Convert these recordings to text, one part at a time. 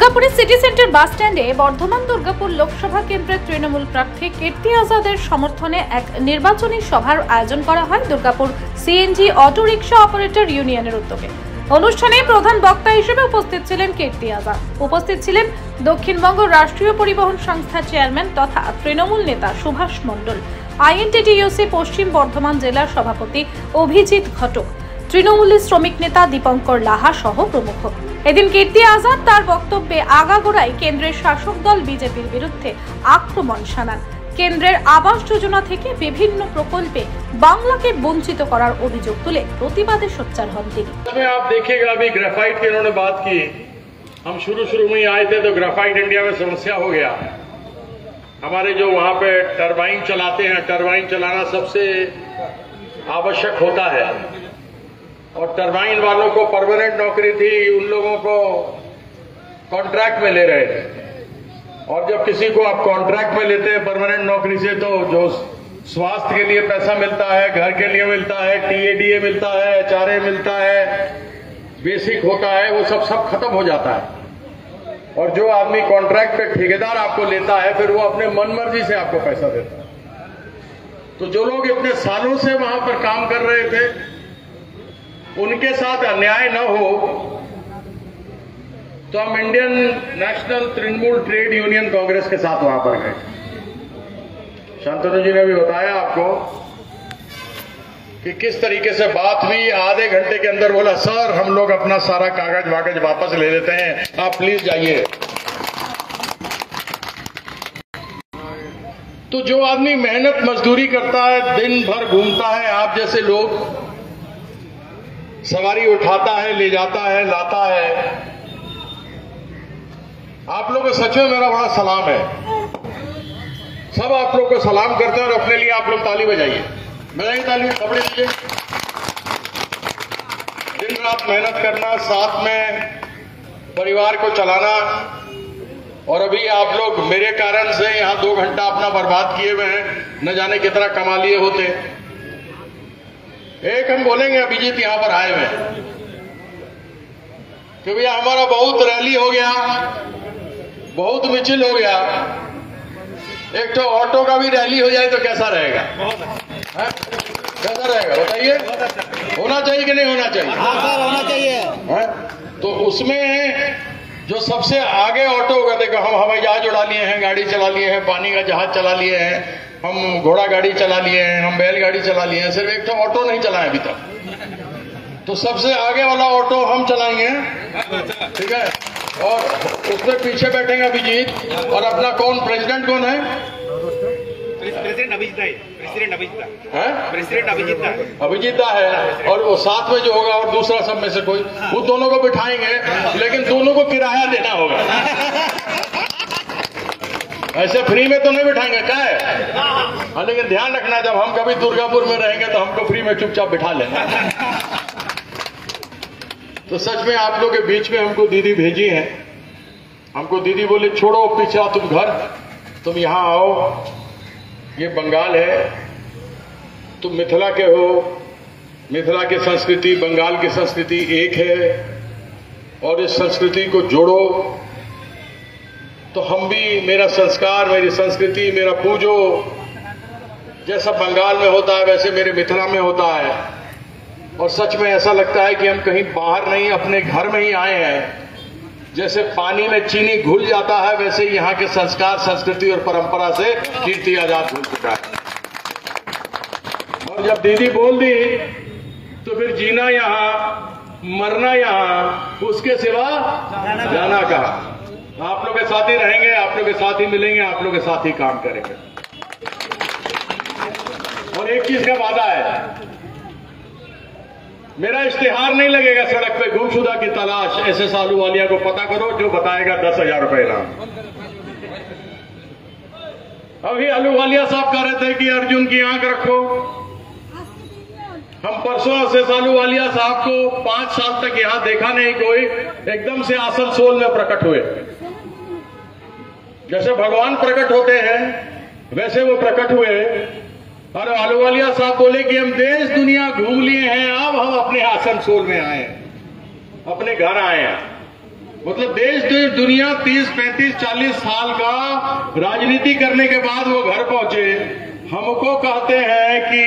দুর্গাপুরের city centre বাস স্ট্যান্ডে বর্ধমান দুর্গাপুর লোকসভা কেন্দ্রের তৃণমূল প্রার্থী কীর্তি আজাদের সমর্থনে এক নির্বাচনী সভার আয়োজন করা হয় Durgapur CNG auto rickshaw operator ইউনিয়নের উদ্যোগে। অনুষ্ঠানে প্রধান বক্তা হিসেবে উপস্থিত ছিলেন কীর্তি আজাদ। উপস্থিত ছিলেন দক্ষিণবঙ্গ রাষ্ট্রীয় পরিবহন সংস্থার চেয়ারম্যান তথা তৃণমূল নেতা সুভাষ মণ্ডল, আইএনটিটিইউসি পশ্চিম বর্ধমান জেলার সভাপতি অভিজিৎ ঘটক, তৃণমূলের শ্রমিক নেতা দীপঙ্কর লাহা সহ প্রমুখ। এদিন কীর্তি আজাদ তার বক্তব্যে আগাগোড়ায় কেন্দ্রের শাসক দল বিজেপির বিরুদ্ধে আক্রমণ শানান। কেন্দ্রের আবাস যোজনা থেকে বিভিন্ন প্রকল্পে বাংলাকে বঞ্চিত করার অভিযোগ তুলে প্রতিবাদে সোচ্চার হন তিনি। आप देखिएगा अभी ग्रेफाइट की इन्होंने बात की। हम शुरू में ही आए थे तो ग्रेफाइट इंडिया में समस्या हो गया। हमारे जो वहां पे टरबाइन चलाते हैं, टरबाइन चलाना सबसे आवश्यक होता है और टरबाइन वालों को परमानेंट नौकरी थी, उन लोगों को कॉन्ट्रैक्ट में ले रहे थे। और जब किसी को आप कॉन्ट्रैक्ट में लेते हैं परमानेंट नौकरी से, तो जो स्वास्थ्य के लिए पैसा मिलता है, घर के लिए मिलता है, टीएडीए मिलता है, एचआरए मिलता है, बेसिक होता है, वो सब खत्म हो जाता है। और जो आदमी कॉन्ट्रैक्ट पे ठेकेदार आपको लेता है, फिर वो अपने मन मर्जी से आपको पैसा देता है। तो जो लोग इतने सालों से वहां पर काम कर रहे थे, उनके साथ अन्याय न हो, तो हम Indian national Trinamool trade union Congress के साथ वहां पर गए। शांतनु जी ने भी बताया आपको कि किस तरीके से बात हुई। आधे घंटे के अंदर बोला, सर हम लोग अपना सारा कागज वागज वापस ले लेते हैं, आप प्लीज जाइए। तो जो आदमी मेहनत मजदूरी करता है, दिन भर घूमता है, आप जैसे लोग सवारी उठाता है, ले जाता है, लाता है, आप लोगों को सच में मेरा बड़ा सलाम है। सब आप लोग को सलाम करते हैं और अपने लिए आप लोग ताली बजाइए, बजाइए ताली, कपड़े दीजिए। दिन रात मेहनत करना, साथ में परिवार को चलाना, और अभी आप लोग मेरे कारण से यहां 2 घंटा अपना बर्बाद किए हुए हैं, न जाने कितना कमा लिए होते। एक हम बोलेंगे, अभिजीत यहां पर आए हुए कि भैया हमारा बहुत रैली हो गया, बहुत मिचिल हो गया, एक तो ऑटो का भी रैली हो जाए तो कैसा रहेगा? कैसा रहेगा बताइए? होना चाहिए कि नहीं होना चाहिए? होना चाहिए। तो उसमें जो सबसे आगे ऑटो होगा, देखो हम हवाई जहाज उड़ा लिए हैं, गाड़ी चला लिए हैं, पानी का जहाज चला लिए हैं, हम घोड़ा गाड़ी चला लिए हैं, हम बैलगाड़ी चला लिए हैं, सिर्फ एक तो ऑटो नहीं चलाए अभी तक। तो सबसे आगे वाला ऑटो हम चलाएंगे, ठीक है? और उसमें पीछे बैठेंगे अभिजीत, और अपना कौन प्रेसिडेंट कौन है? प्रेसिडेंट अभिजीता है। और वो साथ में जो होगा और दूसरा सब में से कोई, वो दोनों को बिठाएंगे, लेकिन दोनों को किराया देना होगा। ऐसे फ्री में तो नहीं बिठाएंगे, क्या है? हाँ, लेकिन ध्यान रखना, जब हम कभी दुर्गापुर में रहेंगे तो हमको फ्री में चुपचाप बिठा लेना। तो सच में आप लोग के बीच में हमको दीदी भेजी है। हमको दीदी बोले, छोड़ो पीछा तुम घर, तुम यहां आओ, ये बंगाल है, तुम मिथिला के हो, मिथिला की संस्कृति बंगाल की संस्कृति एक है, और इस संस्कृति को जोड़ो। तो हम भी, मेरा संस्कार, मेरी संस्कृति, मेरा पूजो जैसा बंगाल में होता है वैसे मेरे मिथिला में होता है। और सच में ऐसा लगता है कि हम कहीं बाहर नहीं, अपने घर में ही आए हैं। जैसे पानी में चीनी घुल जाता है, वैसे यहाँ के संस्कार, संस्कृति और परंपरा से कीर्ति आजाद घुल चुका है। और जब दीदी बोल दी तो फिर जीना यहाँ, मरना यहाँ, उसके सिवा जाना कहाँ। आप लोग के साथ ही रहेंगे, आप लोग के साथ ही मिलेंगे, आप लोग के साथ ही काम करेंगे। और एक चीज का वादा है, मेरा इश्तिहार नहीं लगेगा सड़क पे, गुमशुदा की तलाश, ऐसे सालूवालिया को पता करो, जो बताएगा 10,000 रुपए इनाम। अभी आलूवालिया साहब कह रहे थे कि अर्जुन की आंख रखो। हम परसों से सालूवालिया साहब को 5 साल तक यहां देखा नहीं कोई, एकदम से आसनसोल में प्रकट हुए। जैसे भगवान प्रकट होते हैं वैसे वो प्रकट हुए, और आलूवालिया साहब बोले कि हम देश दुनिया घूम लिए हैं, अब हम अपने आसनसोल में आए, अपने घर आए हैं। मतलब देश दुनिया 30, 35, 40 साल का राजनीति करने के बाद वो घर पहुंचे, हमको कहते हैं कि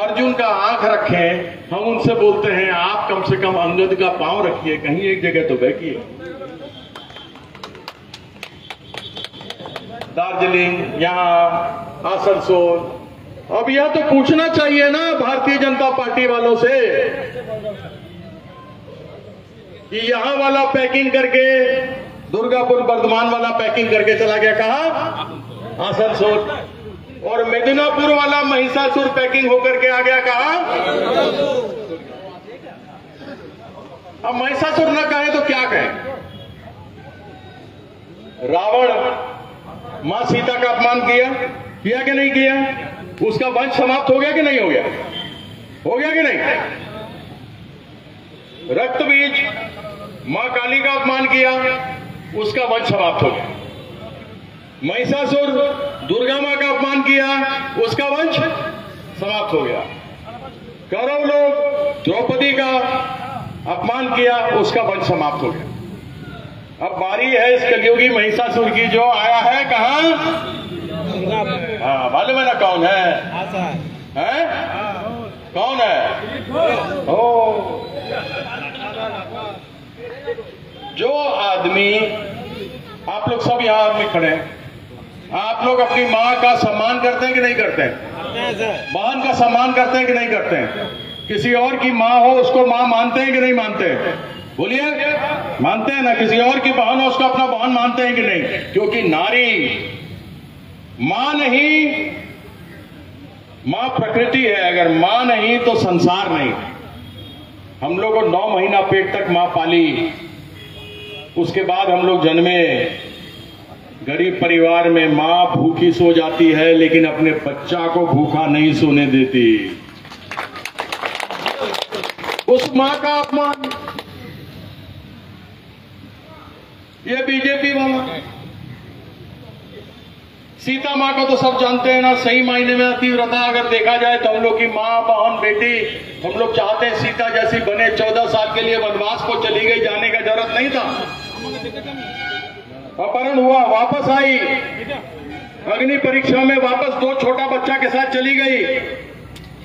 अर्जुन का आंख रखें। हम उनसे बोलते हैं आप कम से कम अंगद का पांव रखिए, कहीं एक जगह तो बैठिए। दार्जिलिंग, यहाँ आसनसोल, अब यह तो पूछना चाहिए ना भारतीय जनता पार्टी वालों से कि यहां वाला पैकिंग करके, दुर्गापुर बर्धमान वाला पैकिंग करके चला गया कहां? आसनसोल। और मिदनापुर वाला महिषासुर पैकिंग होकर के आ गया कहां? अब महिषासुर न कहे तो क्या कहें? रावण मां सीता का अपमान किया कि नहीं किया? उसका वंश समाप्त हो गया कि नहीं हो गया? हो गया कि नहीं? रक्तबीज मां काली का अपमान किया, उसका वंश समाप्त हो गया। महिषासुर दुर्गा मां का अपमान किया, उसका वंश समाप्त हो गया। कौरव लोग द्रौपदी का अपमान किया, उसका वंश समाप्त हो गया। अब बारी है इस कलयुगी महिषासुर की, जो आया है कहां? हाँ, मालूम है ना कौन है? हैं? कौन है? ओ, जो आदमी, आप लोग सब यहाँ आदमी खड़े हैं, आप लोग अपनी माँ का सम्मान करते हैं कि नहीं करते हैं? बहन का सम्मान करते हैं कि नहीं करते हैं? किसी और की माँ हो उसको माँ मानते हैं कि नहीं मानते हैं? बोलिए, मानते हैं ना? किसी और की बहन हो उसको अपना बहन मानते हैं कि नहीं? क्योंकि नारी मां नहीं, मां प्रकृति है, अगर मां नहीं तो संसार नहीं। हम लोग को 9 महीना पेट तक मां पाली, उसके बाद हम लोग जन्मे। गरीब परिवार में मां भूखी सो जाती है लेकिन अपने बच्चा को भूखा नहीं सोने देती। उस मां का अपमान ये बीजेपी वाला। सीता माँ को तो सब जानते हैं ना, सही मायने में अतिव्रता अगर देखा जाए तो हम लोग की माँ, बहन, बेटी, हम लोग चाहते हैं सीता जैसी बने। 14 साल के लिए वनवास को चली गई, जाने का जरूरत नहीं था। अपहरण हुआ, वापस आई, अग्नि परीक्षा में वापस 2 छोटा बच्चा के साथ चली गई।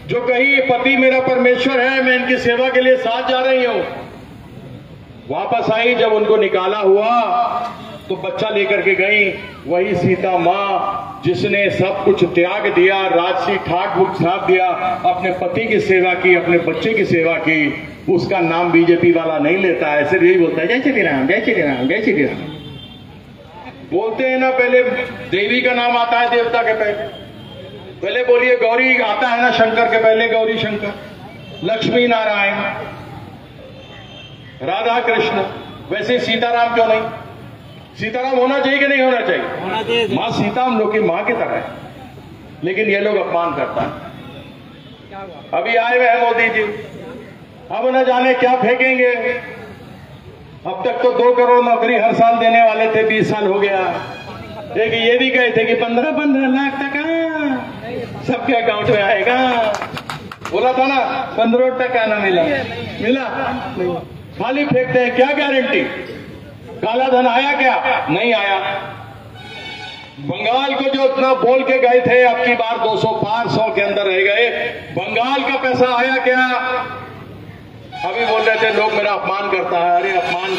जो कही पति मेरा परमेश्वर है, मैं इनकी सेवा के लिए साथ जा रही हूं। वापस आई, जब उनको निकाला हुआ तो बच्चा लेकर के गई। वही सीता मां जिसने सब कुछ त्याग दिया, राजसी ठाक भुक छाप दिया, अपने पति की सेवा की, अपने बच्चे की सेवा की, उसका नाम बीजेपी वाला नहीं लेता है। सिर्फ यही बोलता है जय श्री राम, जय श्री राम, जय श्री राम। बोलते हैं ना, पहले देवी का नाम आता है देवता के पहले बोलिए गौरी आता है ना, शंकर के पहले गौरी शंकर, लक्ष्मी नारायण, राधा कृष्ण। वैसे सीताराम क्यों नहीं? सीताराम होना चाहिए कि नहीं होना चाहिए? मां सीता हम लोग की मां की तरह है, लेकिन ये लोग अपमान करता है। अभी आए हुए हैं मोदी जी, अब न जाने क्या फेंकेंगे। अब तक तो 2 करोड़ नौकरी हर साल देने वाले थे, 20 साल हो गया। एक ये भी कहे थे कि 15-15 लाख टका सबके अकाउंट में आएगा। बोला था ना, 15 टका ना मिला नहीं, खाली फेंकते हैं। क्या गारंटी? काला धन आया क्या? नहीं आया। बंगाल को जो इतना बोल के गए थे, अब की बार 200 पार 100 के अंदर रह गए। बंगाल का पैसा आया क्या? अभी बोल रहे थे लोग मेरा अपमान करता है। अरे अपमान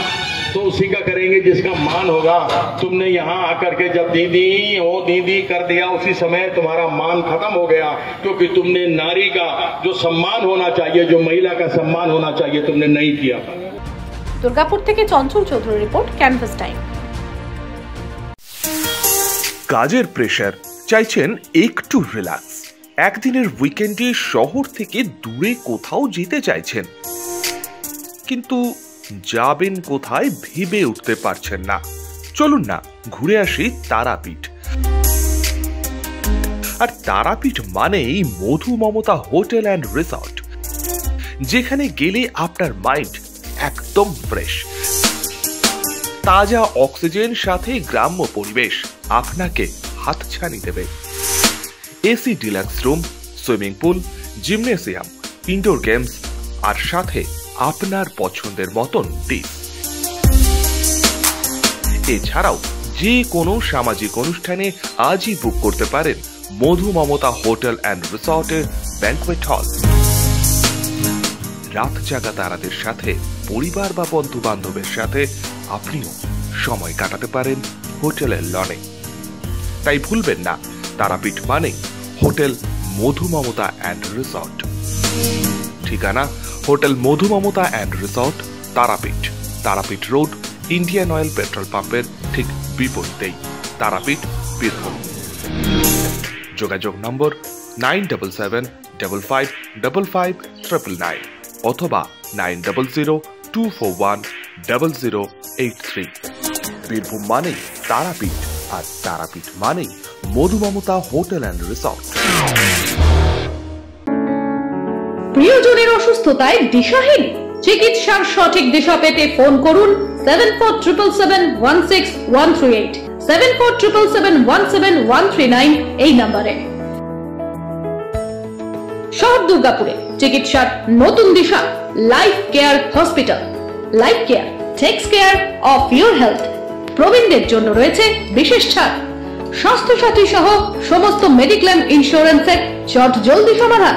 तो उसी का करेंगे जिसका मान होगा। तुमने यहां आकर के जब दीदी ओ दीदी कर दिया, उसी समय तुम्हारा मान खत्म हो गया, क्योंकि तुमने नारी का जो सम्मान होना चाहिए, जो महिला का सम्मान होना चाहिए, तुमने नहीं किया। दुर्गापुर থেকে Chanchal Chowdhury report, canvas time. কাজের প্রেসার, চাইছেন একটু রিল্যাক্স, একদিনের উইকেন্ডে শহর থেকে দূরে কোথাও যেতে চাইছেন, কিন্তু যাবেন কোথায় ভেবে উঠতে পারছেন না। চলুন না ঘুরে আসি তারাপীঠ। আর তারাপীঠ মানেই মধু মমতা হোটেল অ্যান্ড রিসর্ট, যেখানে গেলে আপনার মাইন্ড একদম ফ্রেশ। তাজা অক্সিজেন সাথে গ্রাম্য পরিবেশ আপনাকে হাতছানি দেবে। AC deluxe room, swimming pool, gymnasium, indoor games আর সাথে আপনার পছন্দের মতন ডিশ। এছাড়াও যে কোনো সামাজিক অনুষ্ঠানে আজই বুক করতে পারেন মধু মমতা হোটেল অ্যান্ড রিসর্টের ব্যাংকোয়েট হল। রাত জাগা তারাদের সাথে পরিবার বা বন্ধু বান্ধবের সাথে আপনিও সময় কাটাতে পারেন হোটেলের লনে। তাই ভুলবেন না, তারাপীঠ মানে hotel Madhu Mamata and resort. ঠিকানা hotel Madhu Mamata and resort, Tarapith, Tarapith road, Indian Oil petrol পাম্পের ঠিক বিপরীতেই, তারাপীঠ, বীরভূম। যোগাযোগ নম্বর 9775555599 অথবা 9002410083। বীরভূম মানেই তারাপীঠ, আর তারাপীঠ মানেই মধু মমতা হোটেল অ্যান্ড রিসর্ট। প্রিয়জনের অসুস্থতায় দিশাহীন, চিকিৎসার সঠিক দিশা পেতে ফোন করুন 7477716138, 7477717139 এই নম্বরে। শহর দুর্গাপুরে চিকিৎসার নতুন দিশা Life Care hospital. Life Care takes care of your health. প্রবীণদের জন্য রয়েছে বিশেষ ছাড়। স্বাস্থ্য সাথী সহ সমস্ত মেডিক্লেম ইন্স্যুরেন্সের চট জলদি সমাধান।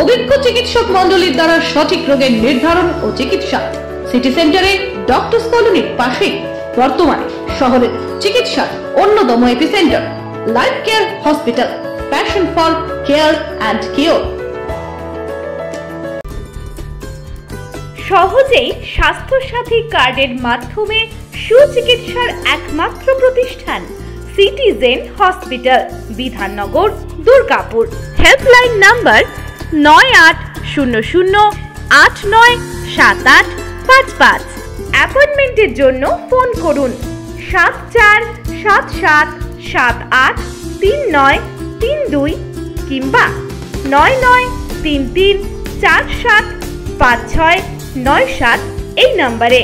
অভিজ্ঞ চিকিৎসক মন্ডলীর দ্বারা সঠিক রোগের নির্ধারণ ও চিকিৎসা। সিটি সেন্টারে ডক্টরস কলোনির পাশেই বর্তমানে শহরের চিকিৎসার অন্যতম epicentre life Care hospital, passion for care and cure. সহজেই স্বাস্থ্যসাথী কার্ডের মাধ্যমে সুচিকিৎসার একমাত্র প্রতিষ্ঠান citizen hospital, Bidhannagar, Durgapur. Helpline number 9800897855। অ্যাপয়েন্টমেন্টের জন্য ফোন করুন 7477783932 কিংবা 9933475697 এই নম্বরে।